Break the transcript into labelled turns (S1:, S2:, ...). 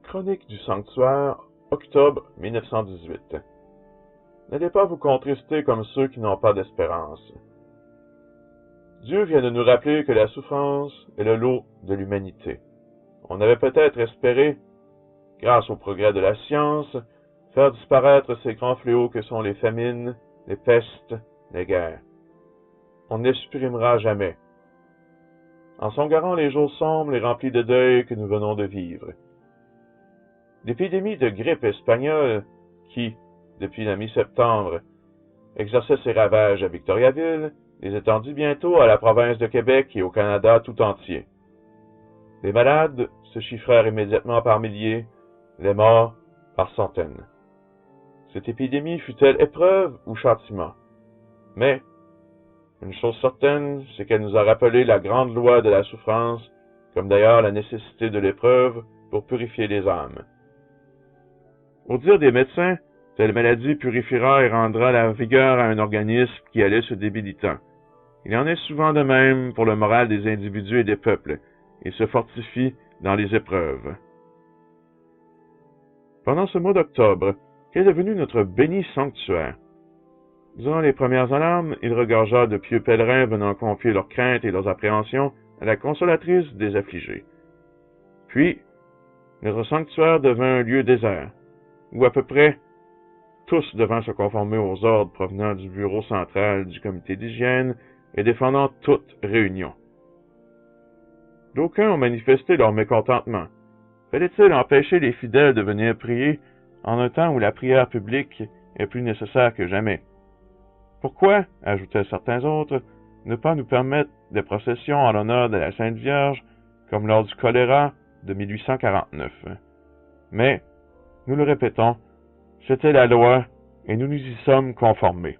S1: Chronique du sanctuaire, octobre 1918. N'allez pas vous contrister comme ceux qui n'ont pas d'espérance. Dieu vient de nous rappeler que la souffrance est le lot de l'humanité. On avait peut-être espéré, grâce au progrès de la science, faire disparaître ces grands fléaux que sont les famines, les pestes, les guerres. On ne les supprimera jamais. En son garant les jours sombres et remplis de deuil que nous venons de vivre. L'épidémie de grippe espagnole, qui, depuis la mi-septembre, exerçait ses ravages à Victoriaville, les étendit bientôt à la province de Québec et au Canada tout entier. Les malades se chiffrèrent immédiatement par milliers, les morts par centaines. Cette épidémie fut-elle épreuve ou châtiment? Mais, une chose certaine, c'est qu'elle nous a rappelé la grande loi de la souffrance, comme d'ailleurs la nécessité de l'épreuve pour purifier les âmes. Au dire des médecins, telle maladie purifiera et rendra la vigueur à un organisme qui allait se débilitant. Il en est souvent de même pour le moral des individus et des peuples, et se fortifie dans les épreuves. Pendant ce mois d'octobre, qu'est devenu notre béni sanctuaire? Durant les premières alarmes, il regorgea de pieux pèlerins venant confier leurs craintes et leurs appréhensions à la consolatrice des affligés. Puis, notre sanctuaire devint un lieu désert, où à peu près tous devaient se conformer aux ordres provenant du bureau central du comité d'hygiène et défendant toute réunion. D'aucuns ont manifesté leur mécontentement. Fallait-il empêcher les fidèles de venir prier en un temps où la prière publique est plus nécessaire que jamais? Pourquoi, ajoutaient certains autres, ne pas nous permettre des processions en l'honneur de la Sainte Vierge, comme lors du choléra de 1849? Mais, nous le répétons, c'était la loi et nous nous y sommes conformés.